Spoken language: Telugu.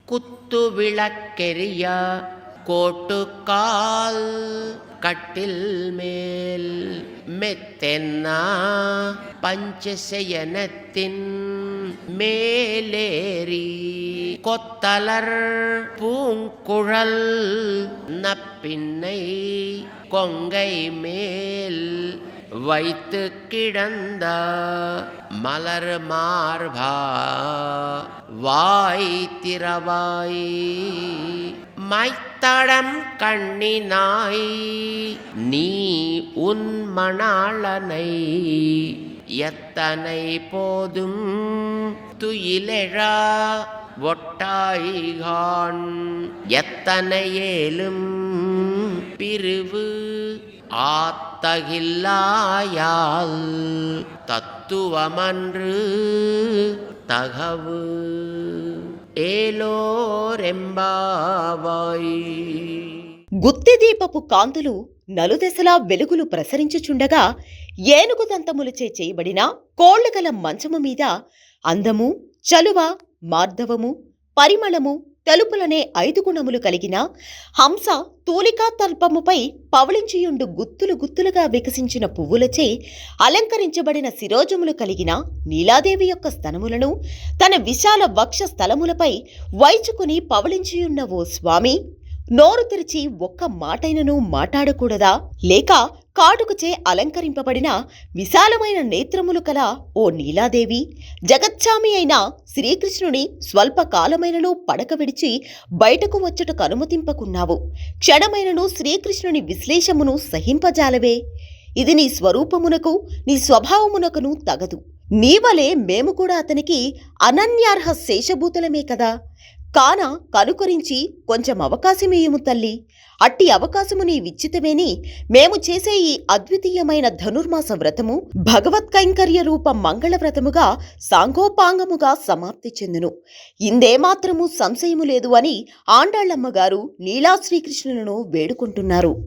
குத்து விளக்கெரிய கோட்டுக்கால் கட்டில் மேல் மெத்தென்னா பஞ்சசயனத்தின் மேலேறி கொத்தலர் பூங்குழல் நப்பின்னை கொங்கை மேல் வைத்து கிடந்த மலர் மார்பா வாய் திறவாய் மைத்தடம் கண்ணினாய் நீ உன் மணாளனை எத்தனை போதும் துயிலெழா ஒட்டாய்கான் எத்தனை ஏலும் பிரிவு ஆத்தகில்லாயால் தத்துவமன்று தகவு ఏలోరెంబావాయ్. గుత్తిదీపపు కాంతులు నలుదెసలా వెలుగులు ప్రసరించుచుండగా ఏనుగు దంతములచే చేయబడిన కోళ్లగల మంచము మీద అందము, చలువ, మార్ధవము, పరిమళము, తెలుపులనే 5 గుణములు కలిగిన హంస తూలికా తల్పముపై పవళించియుండు గుత్తులు గుత్తులుగా వికసించిన పువ్వులచే అలంకరించబడిన శిరోజములు కలిగిన నీలాదేవి యొక్క స్తనములను తన విశాల వక్ష స్థలములపై వైచుకుని పవళించియున్న ఓ స్వామి, నోరు తెరిచి ఒక్క మాటైనను మాట్లాడకూడదా? లేక కాటుకచే అలంకరింపబడిన విశాలమైన నేత్రములు కల ఓ నీలాదేవి, జగచ్చామి అయిన శ్రీకృష్ణుని స్వల్పకాలమైనను పడక విడిచి బయటకు వచ్చుటకు అనుమతింపకున్నావు. క్షణమైనను శ్రీకృష్ణుని విశ్లేషమును సహింపజాలవే. ఇది నీ స్వరూపమునకు నీ స్వభావమునకును తగదు. నీవలే మేము కూడా అతనికి అనన్యార్హ శేషభూతులమే కదా. కాన కనుకరించి కొంచెం అవకాశమేయము తల్లి. అట్టి అవకాశము నీ విచ్చితమేని మేము చేసే ఈ అద్వితీయమైన ధనుర్మాస వ్రతము భగవత్కైంకర్య రూప మంగళ వ్రతముగా సాంగోపాంగముగా సమాప్తి చెందును. ఇందేమాత్రము సంశయము లేదు అని ఆండాళ్ళమ్మగారు నీలా శ్రీకృష్ణులను వేడుకుంటున్నారు.